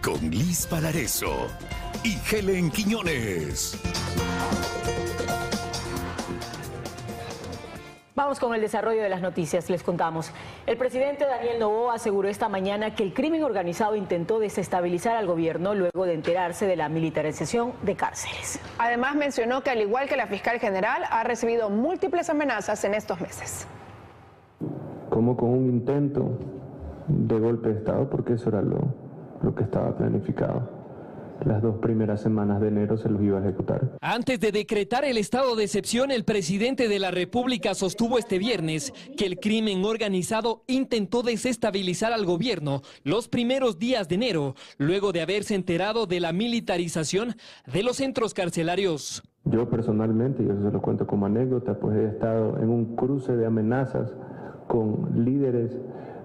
con Liz Valareso y Helen Quiñones. Vamos con el desarrollo de las noticias, les contamos. El presidente Daniel Noboa aseguró esta mañana que el crimen organizado intentó desestabilizar al gobierno luego de enterarse de la militarización de cárceles. Además mencionó que al igual que la fiscal general ha recibido múltiples amenazas en estos meses. Como con un intento de golpe de Estado, porque eso era lo que estaba planificado. Las 2 primeras semanas de enero se los iba a ejecutar. Antes de decretar el estado de excepción, el presidente de la República sostuvo este viernes que el crimen organizado intentó desestabilizar al gobierno los primeros días de enero, luego de haberse enterado de la militarización de los centros carcelarios. Yo personalmente, y eso se lo cuento como anécdota, pues he estado en un cruce de amenazas con líderes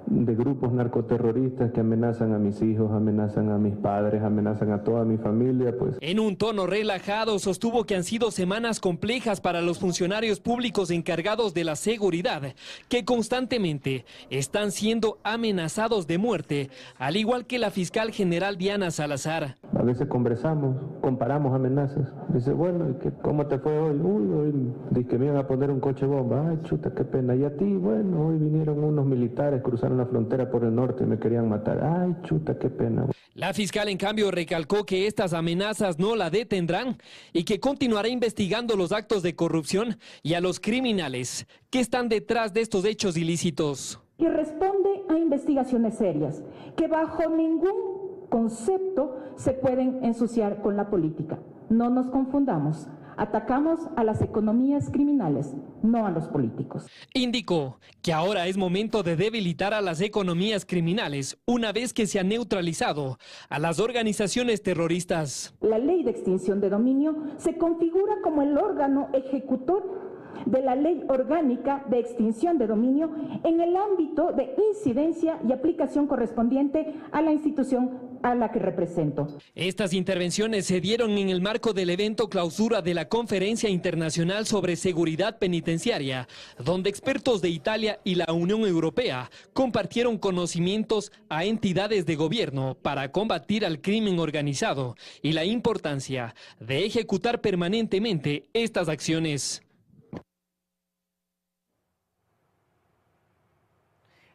de grupos narcoterroristas que amenazan a mis hijos, amenazan a mis padres, amenazan a toda mi familia, pues. En un tono relajado sostuvo que han sido semanas complejas para los funcionarios públicos encargados de la seguridad, que constantemente están siendo amenazados de muerte, al igual que la fiscal general Diana Salazar. A veces conversamos, comparamos amenazas. Dice, bueno, ¿cómo te fue hoy? Hoy dice que me iban a poner un coche bomba. Ay, chuta, qué pena. Y a ti, bueno, hoy vinieron unos militares, cruzaron la frontera por el norte y me querían matar. Ay, chuta, qué pena. La fiscal, en cambio, recalcó que estas amenazas no la detendrán y que continuará investigando los actos de corrupción y a los criminales que están detrás de estos hechos ilícitos. Que responde a investigaciones serias, que bajo ningún concepto se pueden ensuciar con la política. No nos confundamos. Atacamos a las economías criminales, no a los políticos. Indicó que ahora es momento de debilitar a las economías criminales una vez que se ha neutralizado a las organizaciones terroristas. La ley de extinción de dominio se configura como el órgano ejecutor de la ley orgánica de extinción de dominio en el ámbito de incidencia y aplicación correspondiente a la institución a la que represento. Estas intervenciones se dieron en el marco del evento clausura de la Conferencia Internacional sobre Seguridad Penitenciaria, donde expertos de Italia y la Unión Europea compartieron conocimientos a entidades de gobierno para combatir al crimen organizado y la importancia de ejecutar permanentemente estas acciones.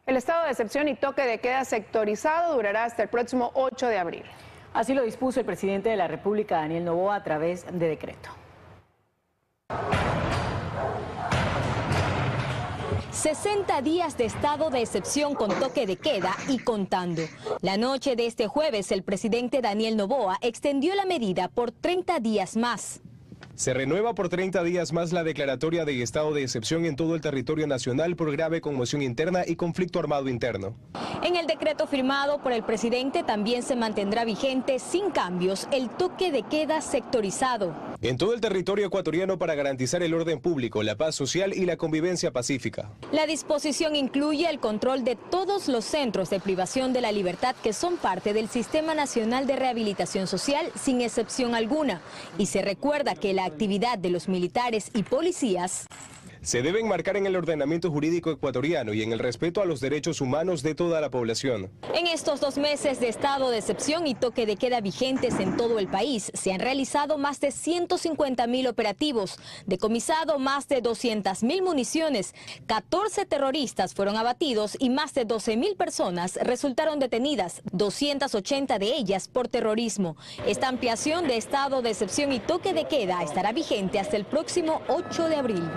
El estado de excepción y toque de queda sectorizado durará hasta el próximo 8 de abril. Así lo dispuso el presidente de la República, Daniel Noboa, a través de decreto. 60 días de estado de excepción con toque de queda y contando. La noche de este jueves, el presidente Daniel Noboa extendió la medida por 30 días más. Se renueva por 30 días más la declaratoria de estado de excepción en todo el territorio nacional por grave conmoción interna y conflicto armado interno. En el decreto firmado por el presidente también se mantendrá vigente sin cambios el toque de queda sectorizado. En todo el territorio ecuatoriano para garantizar el orden público, la paz social y la convivencia pacífica. La disposición incluye el control de todos los centros de privación de la libertad que son parte del Sistema Nacional de Rehabilitación Social sin excepción alguna. Y se recuerda que la actividad de los militares y policías se debe enmarcar en el ordenamiento jurídico ecuatoriano y en el respeto a los derechos humanos de toda la población. En estos 2 meses de estado de excepción y toque de queda vigentes en todo el país, se han realizado más de 150.000 operativos, decomisado más de 200.000 municiones, 14 terroristas fueron abatidos y más de 12.000 personas resultaron detenidas, 280 de ellas por terrorismo. Esta ampliación de estado de excepción y toque de queda estará vigente hasta el próximo 8 de abril.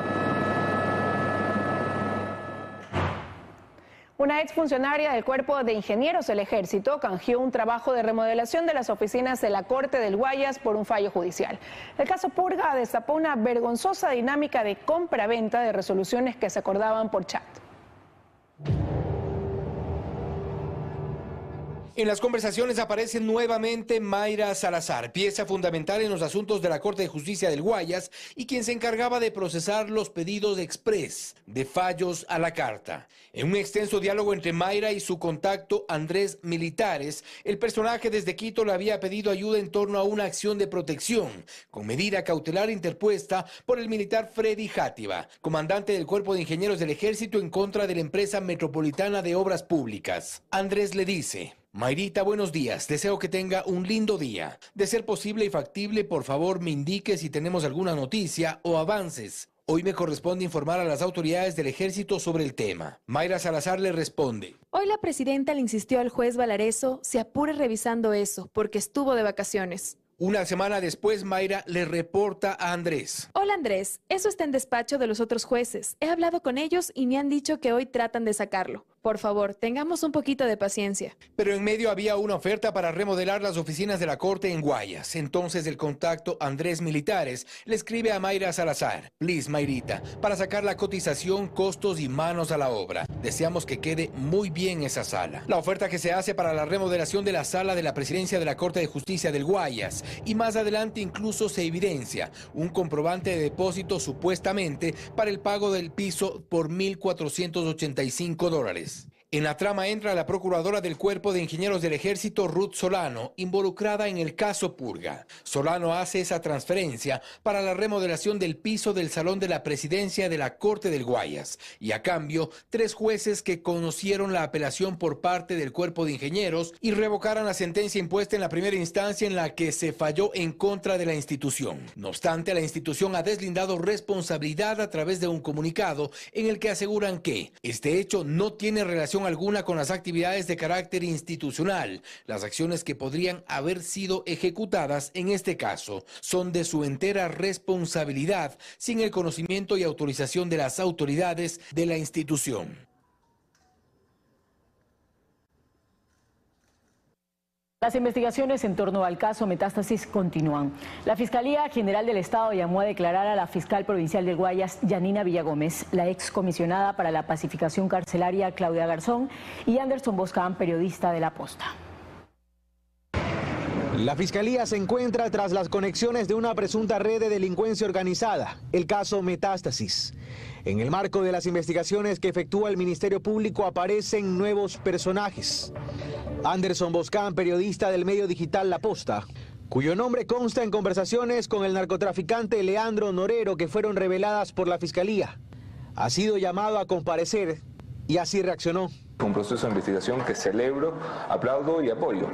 Una exfuncionaria del Cuerpo de Ingenieros del Ejército canjeó un trabajo de remodelación de las oficinas de la Corte del Guayas por un fallo judicial. El caso Purga destapó una vergonzosa dinámica de compra-venta de resoluciones que se acordaban por chat. En las conversaciones aparece nuevamente Mayra Salazar, pieza fundamental en los asuntos de la Corte de Justicia del Guayas y quien se encargaba de procesar los pedidos express de fallos a la carta. En un extenso diálogo entre Mayra y su contacto Andrés Militares, el personaje desde Quito le había pedido ayuda en torno a una acción de protección con medida cautelar interpuesta por el militar Freddy Játiva, comandante del Cuerpo de Ingenieros del Ejército en contra de la empresa Metropolitana de Obras Públicas. Andrés le dice: Mayrita, buenos días. Deseo que tenga un lindo día. De ser posible y factible, por favor, me indique si tenemos alguna noticia o avances. Hoy me corresponde informar a las autoridades del ejército sobre el tema. Mayra Salazar le responde. Hoy la presidenta le insistió al juez Valareso se apure revisando eso, porque estuvo de vacaciones. Una semana después, Mayra le reporta a Andrés. Hola Andrés, eso está en despacho de los otros jueces. He hablado con ellos y me han dicho que hoy tratan de sacarlo. Por favor, tengamos un poquito de paciencia. Pero en medio había una oferta para remodelar las oficinas de la Corte en Guayas. Entonces el contacto Andrés Militares le escribe a Mayra Salazar. Please, Mayrita, para sacar la cotización, costos y manos a la obra. Deseamos que quede muy bien esa sala. La oferta que se hace para la remodelación de la sala de la presidencia de la Corte de Justicia del Guayas. Y más adelante incluso se evidencia un comprobante de depósito supuestamente para el pago del piso por $1,485. En la trama entra la procuradora del Cuerpo de Ingenieros del Ejército, Ruth Solano, involucrada en el caso Purga. Solano hace esa transferencia para la remodelación del piso del Salón de la Presidencia de la Corte del Guayas. Y a cambio, 3 jueces que conocieron la apelación por parte del Cuerpo de Ingenieros y revocaron la sentencia impuesta en la primera instancia en la que se falló en contra de la institución. No obstante, la institución ha deslindado responsabilidad a través de un comunicado en el que aseguran que este hecho no tiene relación alguna con las actividades de carácter institucional. Las acciones que podrían haber sido ejecutadas en este caso son de su entera responsabilidad, sin el conocimiento y autorización de las autoridades de la institución. Las investigaciones en torno al caso Metástasis continúan. La Fiscalía General del Estado llamó a declarar a la fiscal provincial del Guayas, Yanina Villagómez, la excomisionada para la pacificación carcelaria, Claudia Garzón, y Anderson Boscán, periodista de La Posta. La Fiscalía se encuentra tras las conexiones de una presunta red de delincuencia organizada, el caso Metástasis. En el marco de las investigaciones que efectúa el Ministerio Público aparecen nuevos personajes. Anderson Boscán, periodista del medio digital La Posta, cuyo nombre consta en conversaciones con el narcotraficante Leandro Norero que fueron reveladas por la Fiscalía. Ha sido llamado a comparecer y así reaccionó. Un proceso de investigación que celebro, aplaudo y apoyo.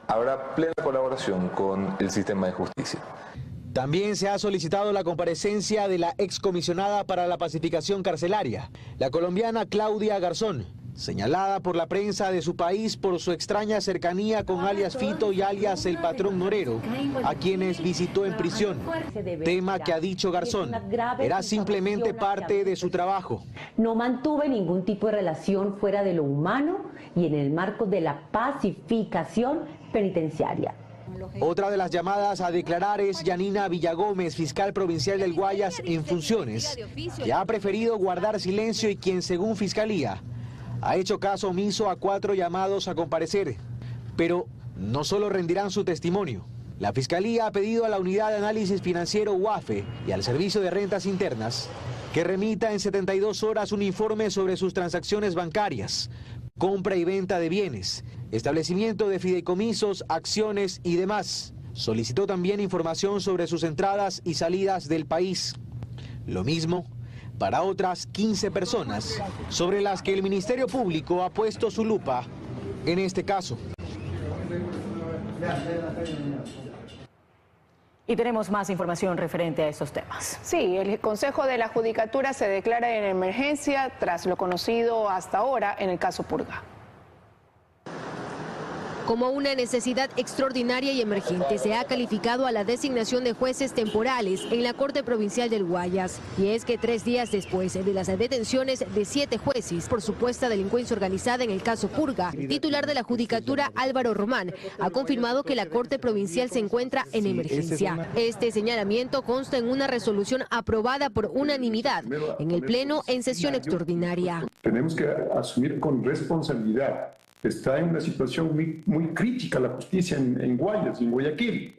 Habrá plena colaboración con el sistema de justicia. También se ha solicitado la comparecencia de la excomisionada para la pacificación carcelaria, la colombiana Claudia Garzón, señalada por la prensa de su país por su extraña cercanía con alias Fito y alias el patrón Norero, a quienes visitó en prisión. Tema que, ha dicho Garzón, era simplemente parte de su trabajo. No mantuve ningún tipo de relación fuera de lo humano y en el marco de la pacificación penitenciaria. Otra de las llamadas a declarar es Yanina Villagómez, fiscal provincial del Guayas en funciones, que ha preferido guardar silencio y quien, según Fiscalía, ha hecho caso omiso a 4 llamados a comparecer. Pero no solo rendirán su testimonio. La Fiscalía ha pedido a la Unidad de Análisis Financiero UAFE y al Servicio de Rentas Internas que remita en 72 horas un informe sobre sus transacciones bancarias, compra y venta de bienes, establecimiento de fideicomisos, acciones y demás. Solicitó también información sobre sus entradas y salidas del país. Lo mismo para otras 15 personas sobre las que el Ministerio Público ha puesto su lupa en este caso. Y tenemos más información referente a estos temas. Sí, el Consejo de la Judicatura se declara en emergencia tras lo conocido hasta ahora en el caso Purga. Como una necesidad extraordinaria y emergente se ha calificado a la designación de jueces temporales en la Corte Provincial del Guayas. Y es que 3 días después de las detenciones de 7 jueces por supuesta delincuencia organizada en el caso Purga, el titular de la Judicatura, Álvaro Román, ha confirmado que la Corte Provincial se encuentra en emergencia. Este señalamiento consta en una resolución aprobada por unanimidad en el Pleno en sesión extraordinaria. Tenemos que asumir con responsabilidad. Está en una situación muy crítica la justicia en Guayas, en Guayaquil.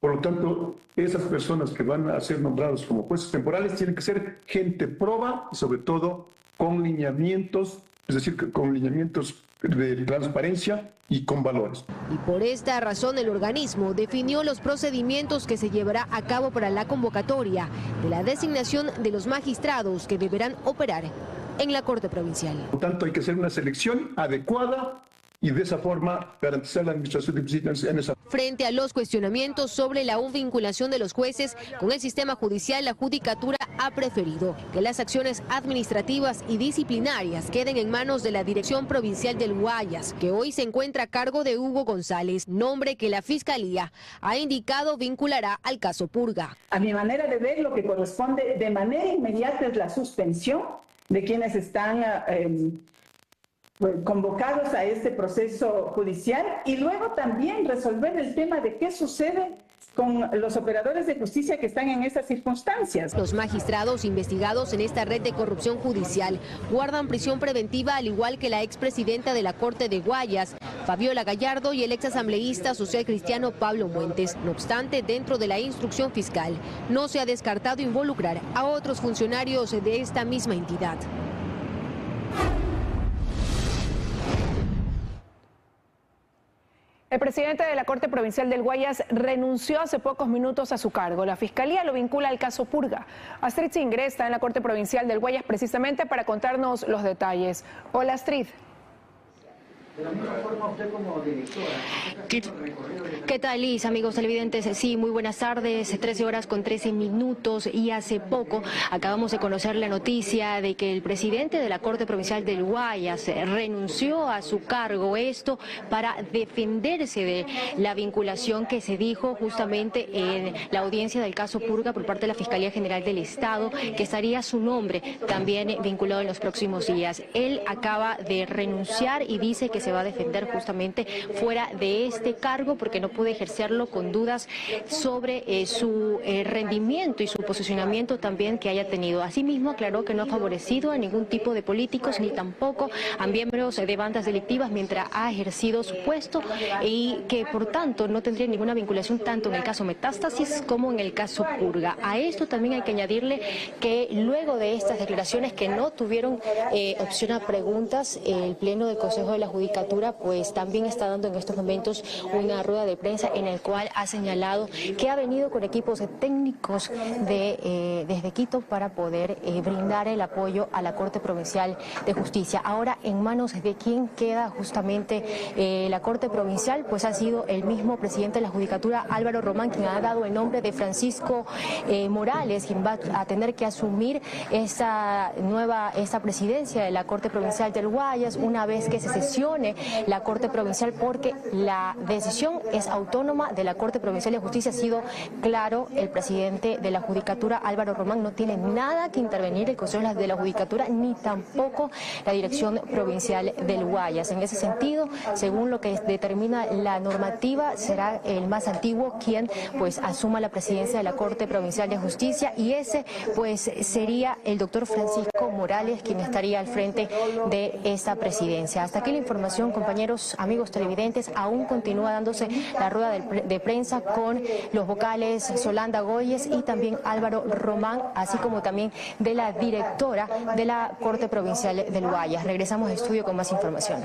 Por lo tanto, esas personas que van a ser nombrados como jueces temporales tienen que ser gente proba y sobre todo con lineamientos, es decir, con lineamientos de transparencia y con valores. Y por esta razón el organismo definió los procedimientos que se llevará a cabo para la convocatoria de la designación de los magistrados que deberán operar en la Corte Provincial. Por lo tanto, hay que hacer una selección adecuada y de esa forma garantizar la administración de justicia en esa. Frente a los cuestionamientos sobre la vinculación de los jueces con el sistema judicial, la Judicatura ha preferido que las acciones administrativas y disciplinarias queden en manos de la Dirección Provincial del Guayas, que hoy se encuentra a cargo de Hugo González, nombre que la Fiscalía ha indicado vinculará al caso Purga. A mi manera de ver, lo que corresponde de manera inmediata es la suspensión de quienes están convocados a este proceso judicial y luego también resolver el tema de qué sucede con los operadores de justicia que están en estas circunstancias. Los magistrados investigados en esta red de corrupción judicial guardan prisión preventiva, al igual que la expresidenta de la Corte de Guayas, Fabiola Gallardo, y el exasambleísta social cristiano Pablo Muentes. No obstante, dentro de la instrucción fiscal no se ha descartado involucrar a otros funcionarios de esta misma entidad. El presidente de la Corte Provincial del Guayas renunció hace pocos minutos a su cargo. La Fiscalía lo vincula al caso Purga. Astrid Singré está en la Corte Provincial del Guayas precisamente para contarnos los detalles. Hola, Astrid. ¿Qué tal, Liz, amigos televidentes? Sí, muy buenas tardes, 13 horas con 13 minutos y hace poco acabamos de conocer la noticia de que el presidente de la Corte Provincial del Guayas renunció a su cargo, esto para defenderse de la vinculación que se dijo justamente en la audiencia del caso Purga por parte de la Fiscalía General del Estado, que estaría su nombre también vinculado en los próximos días. Él acaba de renunciar y dice que se va a defender justamente fuera de este cargo porque no puede ejercerlo con dudas sobre su rendimiento y su posicionamiento también que haya tenido. Asimismo, aclaró que no ha favorecido a ningún tipo de políticos ni tampoco a miembros de bandas delictivas mientras ha ejercido su puesto y que por tanto no tendría ninguna vinculación tanto en el caso Metástasis como en el caso Purga. A esto también hay que añadirle que luego de estas declaraciones que no tuvieron opción a preguntas, el Pleno del Consejo de la Judicatura pues también está dando en estos momentos una rueda de prensa en el cual ha señalado que ha venido con equipos técnicos desde Quito para poder brindar el apoyo a la Corte Provincial de Justicia. Ahora, en manos de quien queda justamente la Corte Provincial, pues ha sido el mismo presidente de la Judicatura, Álvaro Román, quien ha dado el nombre de Francisco Morales, quien va a tener que asumir esta presidencia de la Corte Provincial del Guayas una vez que se sesione la Corte Provincial, porque la decisión es autónoma de la Corte Provincial de Justicia. Ha sido claro el presidente de la Judicatura, Álvaro Román, no tiene nada que intervenir el Consejo de la Judicatura ni tampoco la Dirección Provincial del Guayas. En ese sentido, según lo que determina la normativa, será el más antiguo quien pues asuma la presidencia de la Corte Provincial de Justicia y ese pues sería el doctor Francisco Morales quien estaría al frente de esta presidencia. Hasta aquí la información, compañeros, amigos televidentes. Aún continúa dándose la rueda de prensa con los vocales Solanda Goyes y también Álvaro Román, así como también de la directora de la Corte Provincial del Guayas. Regresamos al estudio con más información.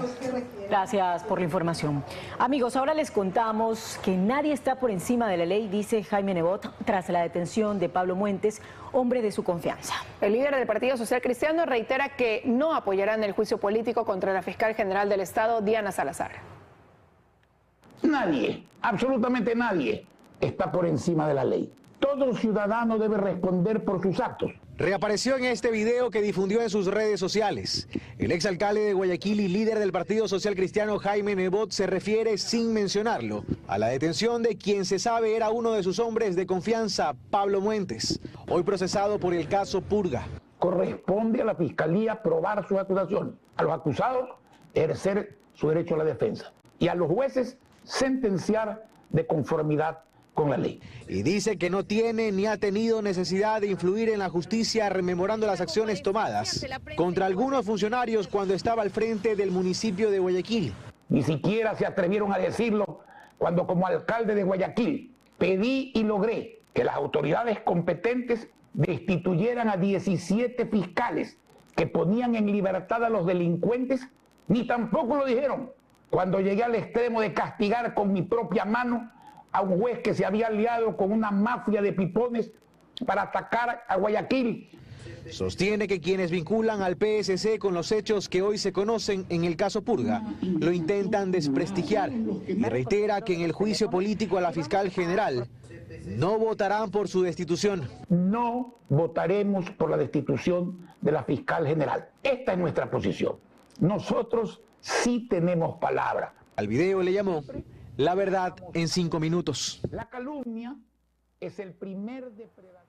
Gracias por la información. Amigos, ahora les contamos que nadie está por encima de la ley, dice Jaime Nebot, tras la detención de Pablo Muentes, hombre de su confianza. El líder del Partido Social Cristiano reitera que no apoyarán el juicio político contra la fiscal general del Estado, Diana Salazar. Nadie, absolutamente nadie, está por encima de la ley. Todo ciudadano debe responder por sus actos. Reapareció en este video que difundió en sus redes sociales. El exalcalde de Guayaquil y líder del Partido Social Cristiano, Jaime Nebot, se refiere, sin mencionarlo, a la detención de quien se sabe era uno de sus hombres de confianza, Pablo Muentes, hoy procesado por el caso Purga. Corresponde a la Fiscalía probar sus acusaciones, a los acusados ejercer su derecho a la defensa y a los jueces sentenciar de conformidad con la ley. Y dice que no tiene ni ha tenido necesidad de influir en la justicia, rememorando las acciones tomadas contra algunos funcionarios cuando estaba al frente del municipio de Guayaquil. Ni siquiera se atrevieron a decirlo cuando como alcalde de Guayaquil pedí y logré que las autoridades competentes destituyeran a 17 fiscales que ponían en libertad a los delincuentes, ni tampoco lo dijeron cuando llegué al extremo de castigar con mi propia mano a un juez que se había aliado con una mafia de pipones para atacar a Guayaquil. Sostiene que quienes vinculan al PSC con los hechos que hoy se conocen en el caso Purga lo intentan desprestigiar y reitera que en el juicio político a la fiscal general no votarán por su destitución. No votaremos por la destitución de la fiscal general. Esta es nuestra posición. Nosotros sí tenemos palabra. Al video le llamó La verdad en 5 minutos. La calumnia es el primer depredador.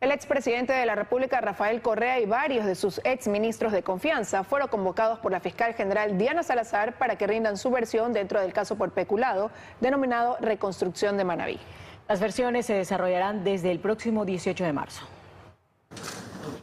El expresidente de la República, Rafael Correa, y varios de sus exministros de confianza fueron convocados por la fiscal general Diana Salazar para que rindan su versión dentro del caso por peculado denominado Reconstrucción de Manabí. Las versiones se desarrollarán desde el próximo 18 de marzo.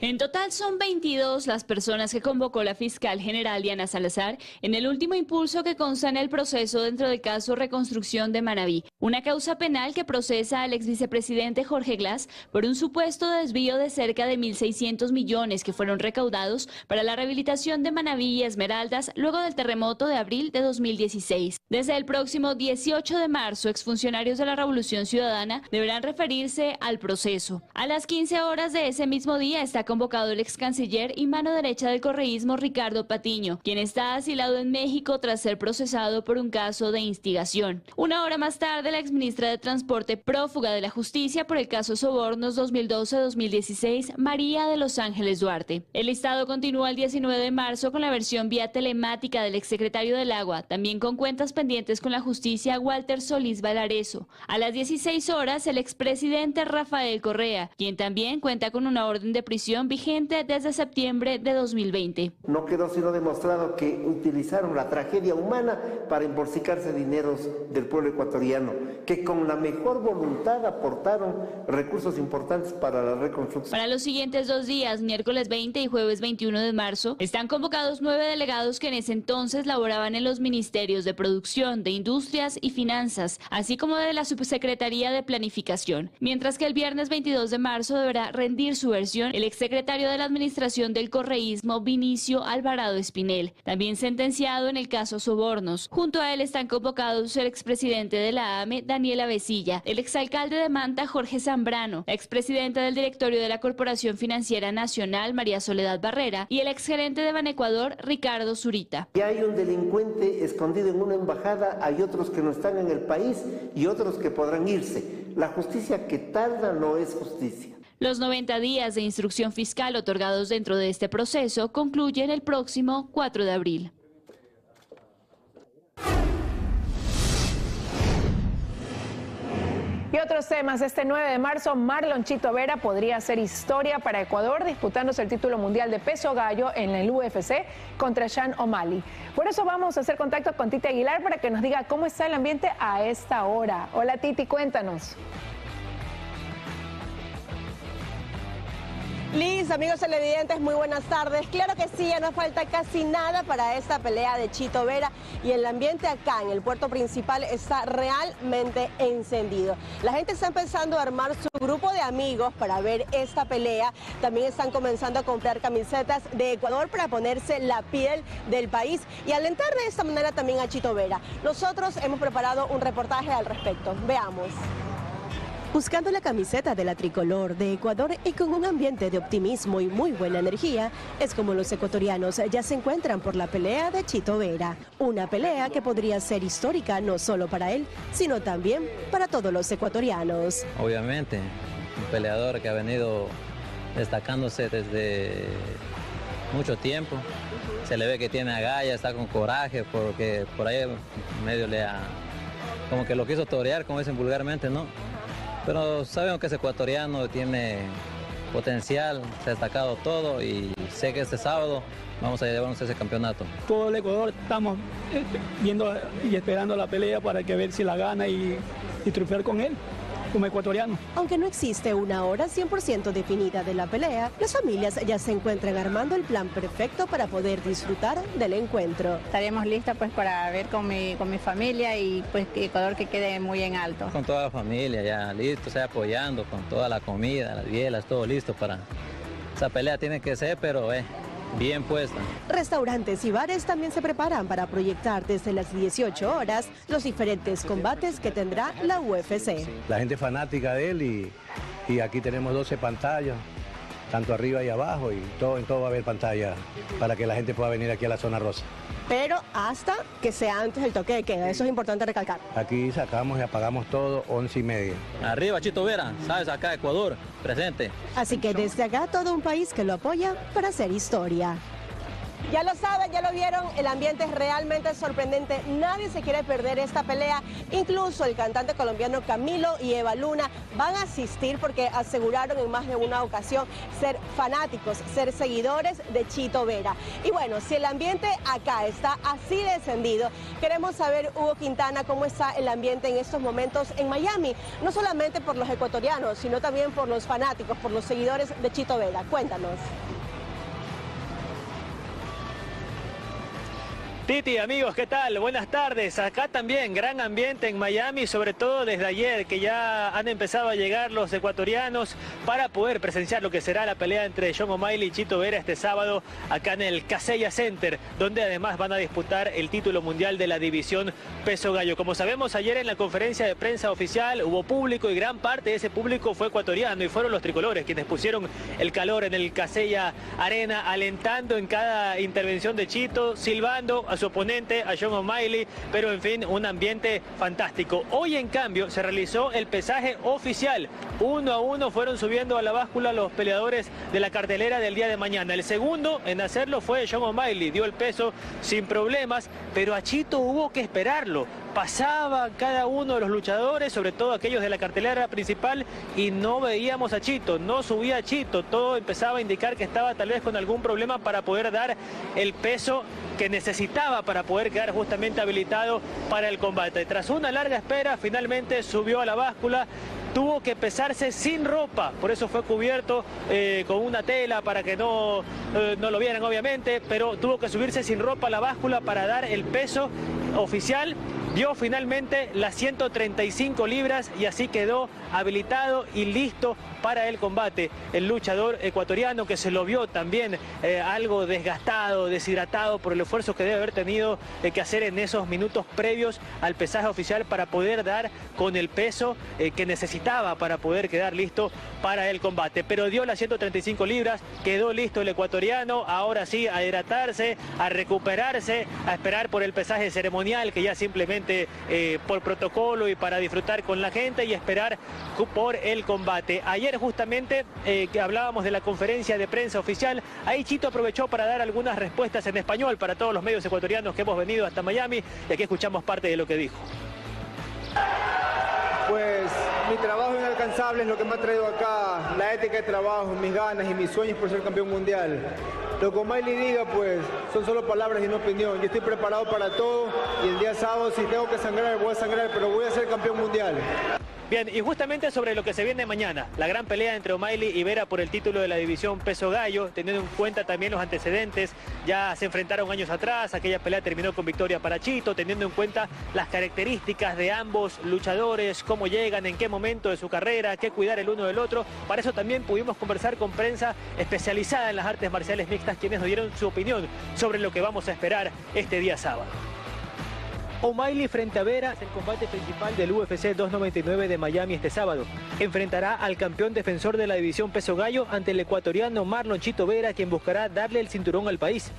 En total son 22 las personas que convocó la fiscal general Diana Salazar en el último impulso que consta en el proceso dentro del caso Reconstrucción de Manabí, una causa penal que procesa al exvicepresidente Jorge Glass por un supuesto desvío de cerca de 1.600 millones que fueron recaudados para la rehabilitación de Manabí y Esmeraldas luego del terremoto de abril de 2016. Desde el próximo 18 de marzo, exfuncionarios de la Revolución Ciudadana deberán referirse al proceso. A las 15 horas de ese mismo día está convocado el ex canciller y mano derecha del correísmo Ricardo Patiño, quien está asilado en México tras ser procesado por un caso de instigación. Una hora más tarde, la exministra de Transporte, prófuga de la justicia por el caso Sobornos 2012-2016, María de Los Ángeles Duarte. El listado continúa el 19 de marzo con la versión vía telemática del exsecretario del Agua, también con cuentas pendientes con la justicia Walter Solís Valareso. A las 16 horas, el expresidente Rafael Correa, quien también cuenta con una orden de prisión vigente desde septiembre de 2020. No quedó sino demostrado que utilizaron la tragedia humana para embolsicarse dineros del pueblo ecuatoriano, que con la mejor voluntad aportaron recursos importantes para la reconstrucción. Para los siguientes 2 días, miércoles 20 y jueves 21 de marzo, están convocados 9 delegados que en ese entonces laboraban en los ministerios de Producción, de Industrias y Finanzas, así como de la Subsecretaría de Planificación. Mientras que el viernes 22 de marzo deberá rendir su versión el exsecretario de la Administración del Correísmo, Vinicio Alvarado Espinel, también sentenciado en el caso Sobornos. Junto a él están convocados el expresidente de la AME, Daniel Avesilla, el exalcalde de Manta, Jorge Zambrano, la expresidenta del directorio de la Corporación Financiera Nacional, María Soledad Barrera, y el exgerente de Banecuador, Ricardo Zurita. Y hay un delincuente escondido en una embajada, hay otros que no están en el país y otros que podrán irse. La justicia que tarda no es justicia. Los 90 días de instrucción fiscal otorgados dentro de este proceso concluyen el próximo 4 de abril. Y otros temas, este 9 de marzo, Marlon Chito Vera podría hacer historia para Ecuador disputándose el título mundial de peso gallo en el UFC contra Sean O'Malley. Por eso vamos a hacer contacto con Titi Aguilar para que nos diga cómo está el ambiente a esta hora. Hola Titi, cuéntanos. Liz, amigos televidentes, muy buenas tardes. Claro que sí, ya no falta casi nada para esta pelea de Chito Vera y el ambiente acá en el puerto principal está realmente encendido. La gente está empezando a armar su grupo de amigos para ver esta pelea. También están comenzando a comprar camisetas de Ecuador para ponerse la piel del país y alentar de esta manera también a Chito Vera. Nosotros hemos preparado un reportaje al respecto. Veamos. Buscando la camiseta de la tricolor de Ecuador y con un ambiente de optimismo y muy buena energía, es como los ecuatorianos ya se encuentran por la pelea de Chito Vera. Una pelea que podría ser histórica no solo para él, sino también para todos los ecuatorianos. Obviamente, un peleador que ha venido destacándose desde mucho tiempo. Se le ve que tiene agallas, está con coraje, porque por ahí medio como que lo quiso torear, como dicen vulgarmente, ¿no? Pero sabemos que ese ecuatoriano tiene potencial, se ha destacado todo y sé que este sábado vamos a llevarnos ese campeonato. Todo el Ecuador estamos viendo y esperando la pelea para que ver si la gana y triunfar con él como ecuatoriano. Aunque no existe una hora 100% definida de la pelea, las familias ya se encuentran armando el plan perfecto para poder disfrutar del encuentro. Estaremos listas pues para ver con mi familia y pues Ecuador que quede muy en alto. Con toda la familia ya listos, apoyando con toda la comida, las bielas, todo listo para esa pelea tiene que ser, pero bien puesta. Restaurantes y bares también se preparan para proyectar desde las 18 horas los diferentes combates que tendrá la UFC. La gente fanática de él y aquí tenemos 12 pantallas tanto arriba y abajo, y en todo va a haber pantalla para que la gente pueda venir aquí a la zona rosa. Pero hasta que sea antes del toque de queda, eso es importante recalcar. Aquí sacamos y apagamos todo 11:30. Arriba Chito Vera, sabes, acá Ecuador, presente. Así que desde acá todo un país que lo apoya para hacer historia. Ya lo saben, ya lo vieron, el ambiente es realmente sorprendente, nadie se quiere perder esta pelea, incluso el cantante colombiano Camilo y Eva Luna van a asistir porque aseguraron en más de una ocasión ser fanáticos, ser seguidores de Chito Vera. Y bueno, si el ambiente acá está así de encendido, queremos saber, Hugo Quintana, cómo está el ambiente en estos momentos en Miami, no solamente por los ecuatorianos, sino también por los fanáticos, por los seguidores de Chito Vera. Cuéntanos. Titi, amigos, ¿qué tal? Buenas tardes. Acá también gran ambiente en Miami, sobre todo desde ayer, que ya han empezado a llegar los ecuatorianos para poder presenciar lo que será la pelea entre Sean O'Malley y Chito Vera este sábado acá en el Kaseya Center, donde además van a disputar el título mundial de la división peso gallo. Como sabemos, ayer en la conferencia de prensa oficial hubo público y gran parte de ese público fue ecuatoriano y fueron los tricolores quienes pusieron el calor en el Kaseya Arena, alentando en cada intervención de Chito, silbando a su oponente, a Sean O'Malley, pero en fin, un ambiente fantástico. Hoy en cambio se realizó el pesaje oficial, 1 a 1 fueron subiendo a la báscula los peleadores de la cartelera del día de mañana. El segundo en hacerlo fue Sean O'Malley, dio el peso sin problemas, pero a Chito hubo que esperarlo. Pasaba cada uno de los luchadores, sobre todo aquellos de la cartelera principal, y no veíamos a Chito, no subía a Chito, todo empezaba a indicar que estaba tal vez con algún problema para poder dar el peso que necesitaba para poder quedar justamente habilitado para el combate. Tras una larga espera, finalmente subió a la báscula, tuvo que pesarse sin ropa, por eso fue cubierto con una tela para que no lo vieran obviamente, pero tuvo que subirse sin ropa a la báscula para dar el peso oficial. Dio finalmente las 135 libras y así quedó habilitado y listo para el combate. El luchador ecuatoriano, que se lo vio también algo desgastado, deshidratado por el esfuerzo que debe haber tenido que hacer en esos minutos previos al pesaje oficial para poder dar con el peso que necesitaba para poder quedar listo para el combate. Pero dio las 135 libras, quedó listo el ecuatoriano, ahora sí a hidratarse, a recuperarse, a esperar por el pesaje ceremonial que ya simplemente por protocolo y para disfrutar con la gente y esperar por el combate. Ayer justamente que hablábamos de la conferencia de prensa oficial, ahí Chito aprovechó para dar algunas respuestas en español para todos los medios ecuatorianos que hemos venido hasta Miami y aquí escuchamos parte de lo que dijo. Pues mi trabajo inalcanzable es lo que me ha traído acá, la ética de trabajo, mis ganas y mis sueños por ser campeón mundial. Lo que O'Malley diga, pues, son solo palabras y no opinión. Yo estoy preparado para todo y el día sábado, si tengo que sangrar, voy a sangrar, pero voy a ser campeón mundial. Bien, y justamente sobre lo que se viene mañana, la gran pelea entre O'Malley y Vera por el título de la división peso gallo, teniendo en cuenta también los antecedentes, ya se enfrentaron años atrás, aquella pelea terminó con victoria para Chito, teniendo en cuenta las características de ambos luchadores, cómo llegan, en qué momento de su carrera, qué cuidar el uno del otro. Para eso también pudimos conversar con prensa especializada en las artes marciales mixtas, quienes nos dieron su opinión sobre lo que vamos a esperar este día sábado. O'Malley frente a Vera es el combate principal del UFC 299 de Miami este sábado. Enfrentará al campeón defensor de la división peso gallo ante el ecuatoriano Marlon Chito Vera, quien buscará darle el cinturón al país.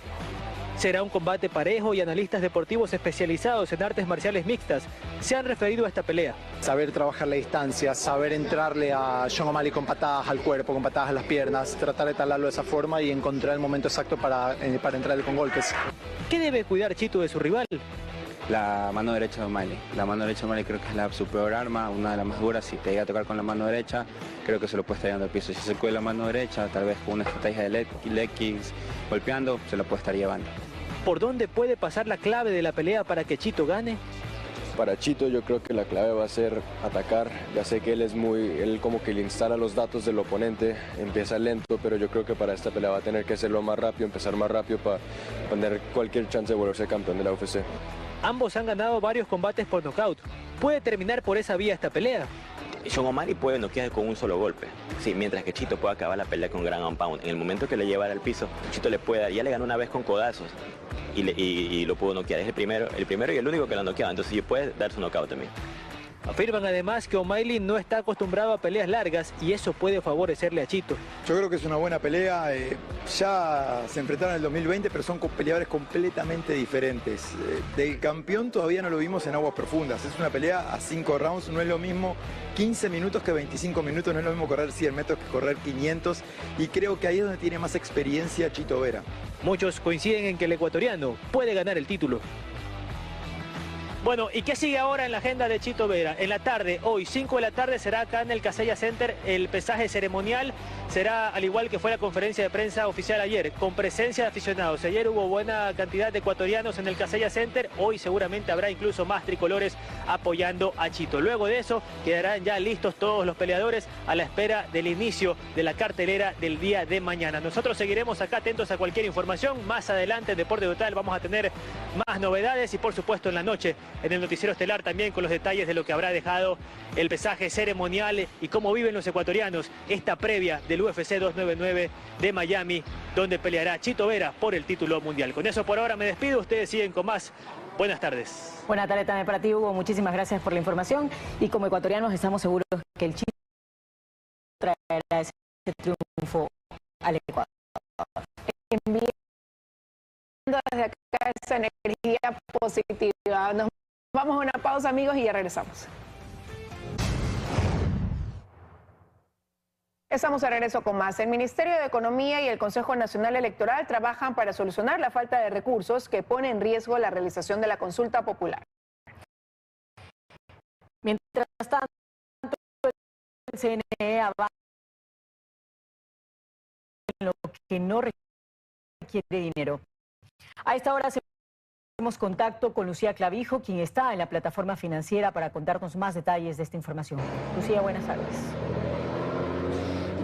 Será un combate parejo y analistas deportivos especializados en artes marciales mixtas se han referido a esta pelea. Saber trabajar la distancia, saber entrarle a Sean O'Malley con patadas al cuerpo, con patadas a las piernas, tratar de talarlo de esa forma y encontrar el momento exacto para entrarle con golpes. ¿Qué debe cuidar Chito de su rival? La mano derecha de O'Malley. La mano derecha de O'Malley creo que es su peor arma, una de las más duras. Si te llega a tocar con la mano derecha, creo que se lo puede estar llevando al piso. Si se cuida la mano derecha, tal vez con una estrategia de leg kicks golpeando, se lo puede estar llevando. ¿Por dónde puede pasar la clave de la pelea para que Chito gane? Para Chito yo creo que la clave va a ser atacar. Ya sé que él como que le instala los datos del oponente, empieza lento, pero yo creo que para esta pelea va a tener que hacerlo más rápido, empezar más rápido para tener cualquier chance de volverse campeón de la UFC. Ambos han ganado varios combates por nocaut. ¿Puede terminar por esa vía esta pelea? Sean O'Malley puede noquear con un solo golpe, sí, mientras que Chito puede acabar la pelea con ground and pound. En el momento que le llevara al piso, Chito le puede dar, ya le ganó una vez con codazos y lo pudo noquear. Es el primero y el único que lo ha noqueado, entonces puede dar su nocaut también. Afirman además que O'Malley no está acostumbrado a peleas largas y eso puede favorecerle a Chito. Yo creo que es una buena pelea. Ya se enfrentaron en el 2020, pero son peleadores completamente diferentes. Del campeón todavía no lo vimos en aguas profundas. Es una pelea a 5 rounds, no es lo mismo 15 minutos que 25 minutos, no es lo mismo correr 100 metros que correr 500. Y creo que ahí es donde tiene más experiencia Chito Vera. Muchos coinciden en que el ecuatoriano puede ganar el título. Bueno, ¿y qué sigue ahora en la agenda de Chito Vera? En la tarde, hoy 5 de la tarde, será acá en el Casella Center el pesaje ceremonial. Será al igual que fue la conferencia de prensa oficial ayer, con presencia de aficionados. Ayer hubo buena cantidad de ecuatorianos en el Casella Center. Hoy seguramente habrá incluso más tricolores apoyando a Chito. Luego de eso quedarán ya listos todos los peleadores a la espera del inicio de la cartelera del día de mañana. Nosotros seguiremos acá atentos a cualquier información. Más adelante en Deporte Total vamos a tener más novedades y por supuesto en la noche en el noticiero estelar también con los detalles de lo que habrá dejado el pesaje ceremonial y cómo viven los ecuatorianos esta previa del UFC 299 de Miami, donde peleará Chito Vera por el título mundial. Con eso por ahora me despido, ustedes siguen con más. Buenas tardes. Buenas tardes también para ti, Hugo. Muchísimas gracias por la información y como ecuatorianos estamos seguros que el Chito traerá ese triunfo al Ecuador. Enviando desde acá esa energía positiva. Nos vamos a una pausa, amigos, y ya regresamos. Estamos de regreso con más. El Ministerio de Economía y el Consejo Nacional Electoral trabajan para solucionar la falta de recursos que pone en riesgo la realización de la consulta popular. Mientras tanto, el CNE avanza en lo que no requiere dinero. A esta hora hacemos contacto con Lucía Clavijo, quien está en la plataforma financiera para contarnos más detalles de esta información. Lucía, buenas tardes.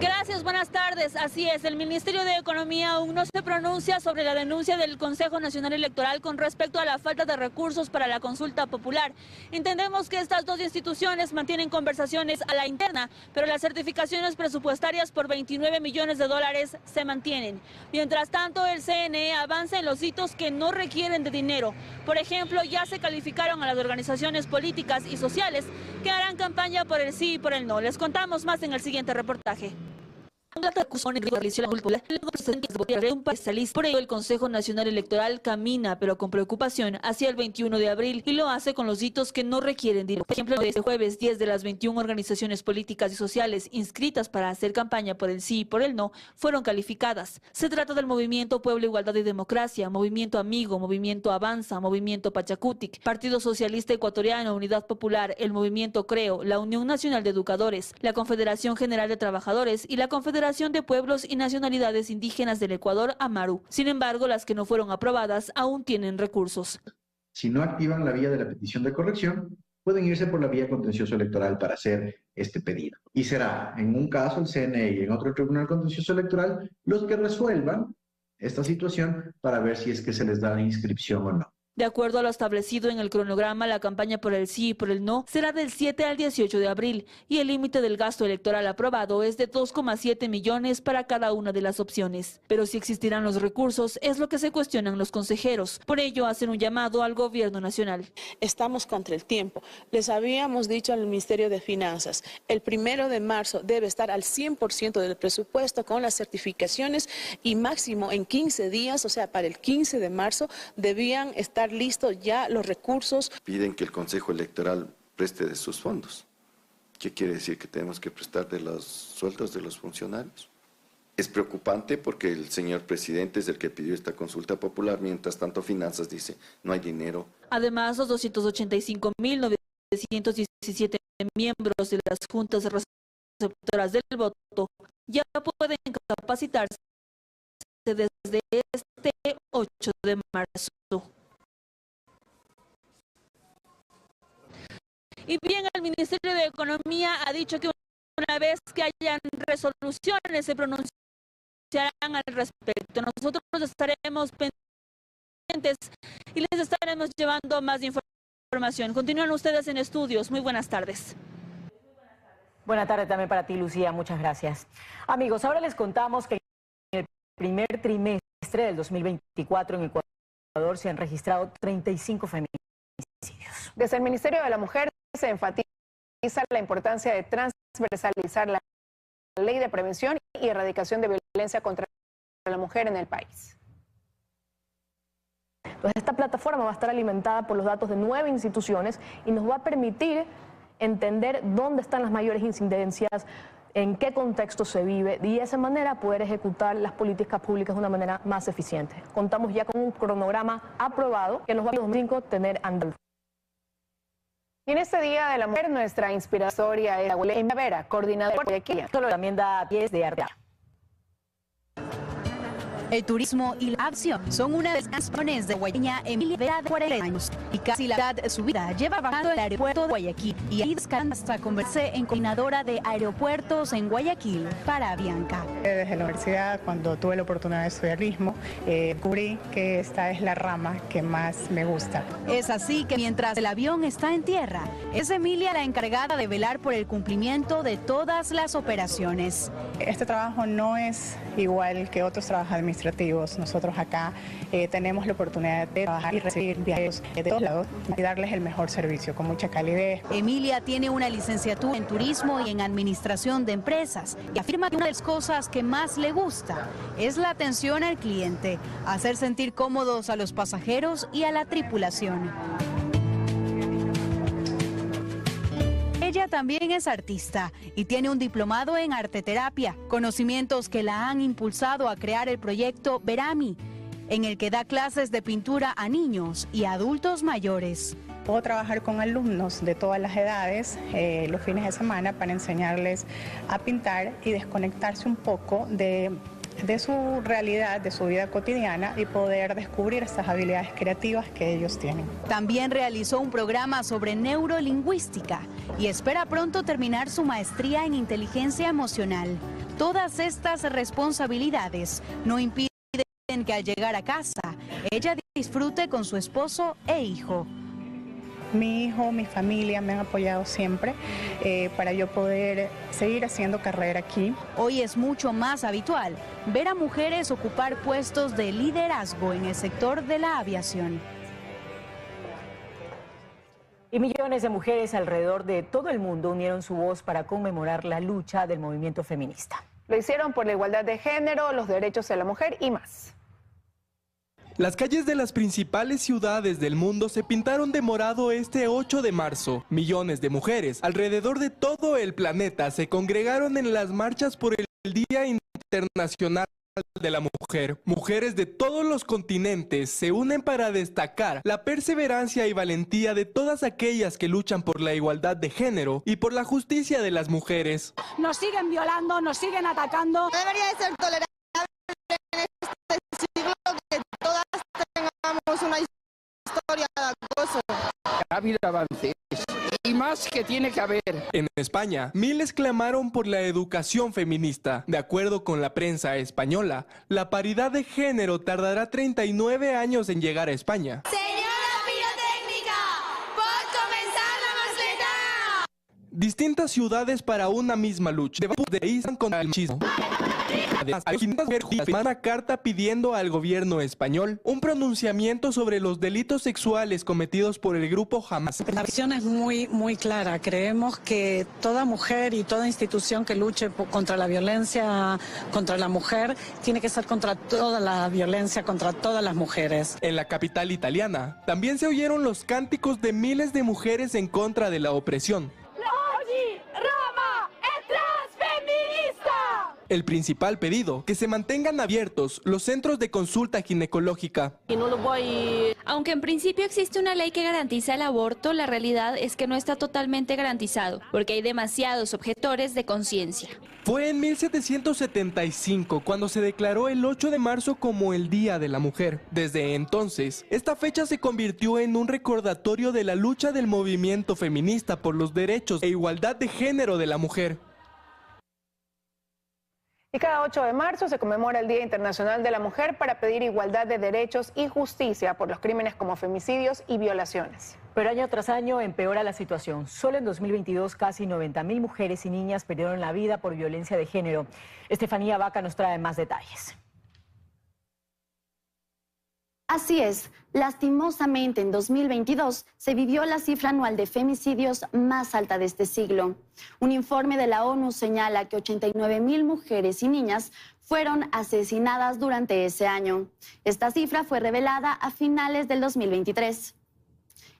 Gracias, buenas tardes. Así es, el Ministerio de Economía aún no se pronuncia sobre la denuncia del Consejo Nacional Electoral con respecto a la falta de recursos para la consulta popular. Entendemos que estas dos instituciones mantienen conversaciones a la interna, pero las certificaciones presupuestarias por 29 millones de dólares se mantienen. Mientras tanto, el CNE avanza en los hitos que no requieren de dinero. Por ejemplo, ya se calificaron a las organizaciones políticas y sociales que harán campaña por el sí y por el no. Les contamos más en el siguiente reportaje. Por ello, el Consejo Nacional Electoral camina, pero con preocupación, hacia el 21 de abril y lo hace con los hitos que no requieren dinero. Por ejemplo, este jueves, 10 de las 21 organizaciones políticas y sociales inscritas para hacer campaña por el sí y por el no fueron calificadas. Se trata del Movimiento Pueblo, Igualdad y Democracia, Movimiento Amigo, Movimiento Avanza, Movimiento Pachacutic, Partido Socialista Ecuatoriano, Unidad Popular, el Movimiento Creo, la Unión Nacional de Educadores, la Confederación General de Trabajadores y la Confederación de Pueblos y Nacionalidades Indígenas del Ecuador, AMARU. Sin embargo, las que no fueron aprobadas aún tienen recursos. Si no activan la vía de la petición de corrección, pueden irse por la vía contencioso electoral para hacer este pedido. Y será, en un caso, el CNE y en otro tribunal contencioso electoral, los que resuelvan esta situación para ver si es que se les da la inscripción o no. De acuerdo a lo establecido en el cronograma, la campaña por el sí y por el no será del 7 al 18 de abril y el límite del gasto electoral aprobado es de 2,7 millones para cada una de las opciones. Pero si existirán los recursos es lo que se cuestionan los consejeros. Por ello hacen un llamado al gobierno nacional. Estamos contra el tiempo. Les habíamos dicho al Ministerio de Finanzas, el 1 de marzo debe estar al 100% del presupuesto con las certificaciones y máximo en 15 días, o sea, para el 15 de marzo debían estar listos ya los recursos. Piden que el Consejo Electoral preste de sus fondos. ¿Qué quiere decir? ¿Que tenemos que prestar de los sueldos de los funcionarios? Es preocupante porque el señor presidente es el que pidió esta consulta popular, mientras tanto Finanzas dice no hay dinero. Además, los 285.917 miembros de las juntas receptoras del voto ya pueden capacitarse desde este 8 de marzo. Y bien, el Ministerio de Economía ha dicho que una vez que hayan resoluciones se pronunciarán al respecto. Nosotros estaremos pendientes y les estaremos llevando más información. Continúan ustedes en estudios. Muy buenas tardes. Buenas tardes también para ti, Lucía. Muchas gracias. Amigos, ahora les contamos que en el primer trimestre del 2024 en Ecuador se han registrado 35 feminicidios. Desde el Ministerio de la Mujer se enfatiza la importancia de transversalizar la ley de prevención y erradicación de violencia contra la mujer en el país. Entonces, esta plataforma va a estar alimentada por los datos de 9 instituciones y nos va a permitir entender dónde están las mayores incidencias, en qué contexto se vive y de esa manera poder ejecutar las políticas públicas de una manera más eficiente. Contamos ya con un cronograma aprobado que nos va a 2005 tener andando. Y en este Día de la Mujer, nuestra inspiratoria es Emilia Vera, coordinadora de Guayaquil. Solo también da pies de arte. El turismo y la acción son una de las canciones de guayaquileña Emilia Vera, de 40 años, y casi la mitad de su vida lleva trabajando en el aeropuerto de Guayaquil y ahí descansa hasta convertirse en coordinadora de aeropuertos en Guayaquil para Avianca. Desde la universidad, cuando tuve la oportunidad de estudiar turismo, descubrí que esta es la rama que más me gusta. Es así que mientras el avión está en tierra, es Emilia la encargada de velar por el cumplimiento de todas las operaciones. Este trabajo no es igual que otros trabajos administrativos. Nosotros acá tenemos la oportunidad de trabajar y recibir viajeros de todos lados y darles el mejor servicio, con mucha calidez. Emilia tiene una licenciatura en turismo y en administración de empresas y afirma que una de las cosas que más le gusta es la atención al cliente, hacer sentir cómodos a los pasajeros y a la tripulación. Ella también es artista y tiene un diplomado en arteterapia, conocimientos que la han impulsado a crear el proyecto Verami, en el que da clases de pintura a niños y adultos mayores. Puedo trabajar con alumnos de todas las edades los fines de semana para enseñarles a pintar y desconectarse un poco de su realidad, de su vida cotidiana y poder descubrir estas habilidades creativas que ellos tienen. También realizó un programa sobre neurolingüística y espera pronto terminar su maestría en inteligencia emocional. Todas estas responsabilidades no impiden que al llegar a casa, ella disfrute con su esposo e hijo. Mi hijo, mi familia me han apoyado siempre para yo poder seguir haciendo carrera aquí. Hoy es mucho más habitual ver a mujeres ocupar puestos de liderazgo en el sector de la aviación. Y millones de mujeres alrededor de todo el mundo unieron su voz para conmemorar la lucha del movimiento feminista. Lo hicieron por la igualdad de género, los derechos de la mujer y más. Las calles de las principales ciudades del mundo se pintaron de morado este 8 de marzo. Millones de mujeres alrededor de todo el planeta se congregaron en las marchas por el Día Internacional de la Mujer. Mujeres de todos los continentes se unen para destacar la perseverancia y valentía de todas aquellas que luchan por la igualdad de género y por la justicia de las mujeres. Nos siguen violando, nos siguen atacando. Debería de ser tolerable en este siglo que todas tengamos una historia de acoso. Ha habido avances y más que tiene que haber. En España, miles clamaron por la educación feminista. De acuerdo con la prensa española, la paridad de género tardará 39 años en llegar a España. Señora pirotécnica, por comenzar la maceta. Distintas ciudades para una misma lucha. De ahí contra el machismo. Además, una carta pidiendo al gobierno español un pronunciamiento sobre los delitos sexuales cometidos por el grupo Hamas. La visión es muy clara. Creemos que toda mujer y toda institución que luche contra la violencia contra la mujer tiene que ser contra toda la violencia contra todas las mujeres. En la capital italiana también se oyeron los cánticos de miles de mujeres en contra de la opresión. El principal pedido, que se mantengan abiertos los centros de consulta ginecológica. Aunque en principio existe una ley que garantiza el aborto, la realidad es que no está totalmente garantizado, porque hay demasiados objetores de conciencia. Fue en 1775 cuando se declaró el 8 de marzo como el Día de la Mujer. Desde entonces, esta fecha se convirtió en un recordatorio de la lucha del movimiento feminista por los derechos e igualdad de género de la mujer. Y cada 8 de marzo se conmemora el Día Internacional de la Mujer para pedir igualdad de derechos y justicia por los crímenes como femicidios y violaciones. Pero año tras año empeora la situación. Solo en 2022 casi 90.000 mujeres y niñas perdieron la vida por violencia de género. Estefanía Vaca nos trae más detalles. Así es, lastimosamente en 2022 se vivió la cifra anual de femicidios más alta de este siglo. Un informe de la ONU señala que 89.000 mujeres y niñas fueron asesinadas durante ese año. Esta cifra fue revelada a finales del 2023.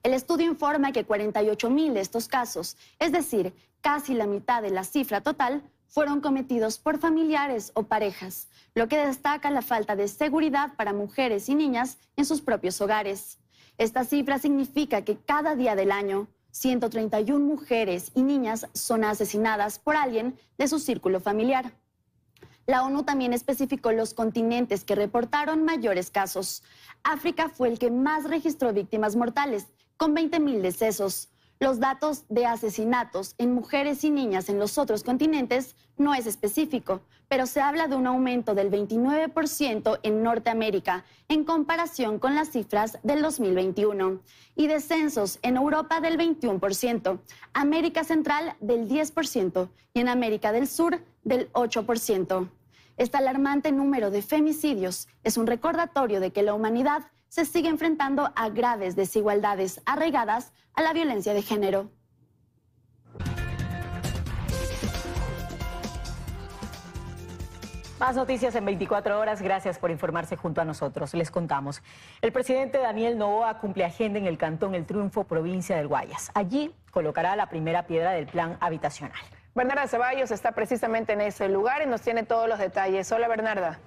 El estudio informa que 48.000 de estos casos, es decir, casi la mitad de la cifra total, fueron cometidos por familiares o parejas, lo que destaca la falta de seguridad para mujeres y niñas en sus propios hogares. Esta cifra significa que cada día del año, 131 mujeres y niñas son asesinadas por alguien de su círculo familiar. La ONU también especificó los continentes que reportaron mayores casos. África fue el que más registró víctimas mortales, con 20.000 decesos. Los datos de asesinatos en mujeres y niñas en los otros continentes no es específico, pero se habla de un aumento del 29% en Norteamérica en comparación con las cifras del 2021 y descensos en Europa del 21%, América Central del 10% y en América del Sur del 8%. Este alarmante número de femicidios es un recordatorio de que la humanidad se sigue enfrentando a graves desigualdades arraigadas a la violencia de género. Más noticias en 24 horas. Gracias por informarse junto a nosotros. Les contamos. El presidente Daniel Noboa cumple agenda en el cantón El Triunfo, provincia del Guayas. Allí colocará la primera piedra del plan habitacional. Bernarda Ceballos está precisamente en ese lugar y nos tiene todos los detalles. Hola, Bernarda.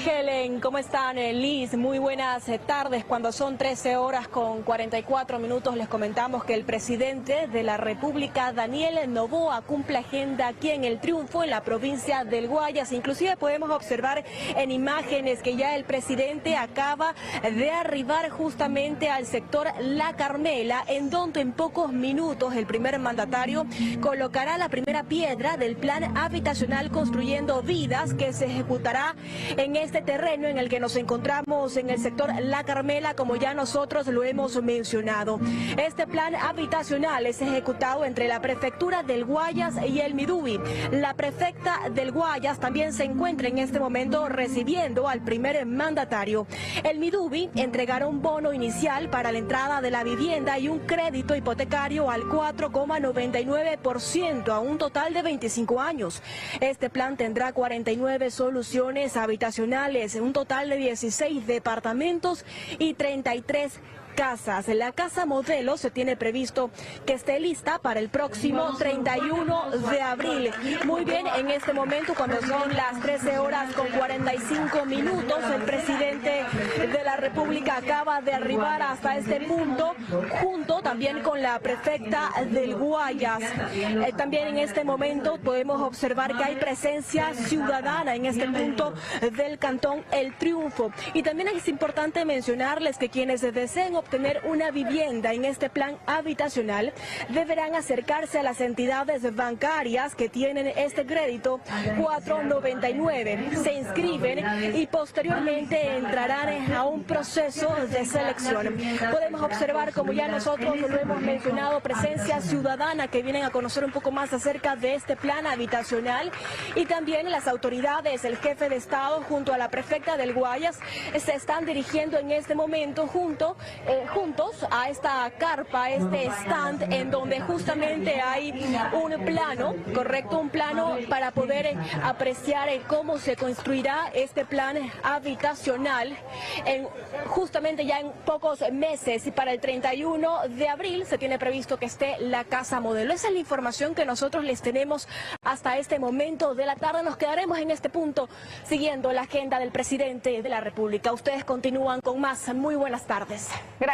Helen, ¿cómo están? Liz, muy buenas tardes. Cuando son 13 horas con 44 minutos les comentamos que el presidente de la República, Daniel Noboa, cumple agenda aquí en El Triunfo, en la provincia del Guayas. Inclusive podemos observar en imágenes que ya el presidente acaba de arribar justamente al sector La Carmela, en donde en pocos minutos el primer mandatario colocará la primera piedra del plan habitacional Construyendo Vidas, que se ejecutará en este terreno en el que nos encontramos en el sector La Carmela, como ya nosotros lo hemos mencionado. Este plan habitacional es ejecutado entre la prefectura del Guayas y el Midubi. La prefecta del Guayas también se encuentra en este momento recibiendo al primer mandatario. El Midubi entregará un bono inicial para la entrada de la vivienda y un crédito hipotecario al 4,99% a un total de 25 años. Este plan tendrá 49 soluciones habitacionales, un total de 16 departamentos y 33 casas. La casa modelo se tiene previsto que esté lista para el próximo 31 de abril. Muy bien, en este momento, cuando son las 13 horas con 45 minutos, el presidente de la República acaba de arribar hasta este punto, junto también con la prefecta del Guayas. También en este momento podemos observar que hay presencia ciudadana en este punto del cantón El Triunfo. Y también es importante mencionarles que quienes deseen obtener una vivienda en este plan habitacional deberán acercarse a las entidades bancarias que tienen este crédito 499, se inscriben y posteriormente entrarán a un proceso de selección. Podemos observar, como ya nosotros lo hemos mencionado, presencia ciudadana que vienen a conocer un poco más acerca de este plan habitacional, y también las autoridades, el jefe de Estado junto a la prefecta del Guayas se están dirigiendo en este momento juntos a esta carpa, este stand, en donde justamente hay un plano, correcto, un plano para poder apreciar cómo se construirá este plan habitacional justamente ya en pocos meses, y para el 31 de abril se tiene previsto que esté la casa modelo. Esa es la información que nosotros les tenemos hasta este momento de la tarde. Nos quedaremos en este punto siguiendo la agenda del presidente de la República. Ustedes continúan con más. Muy buenas tardes. Gracias.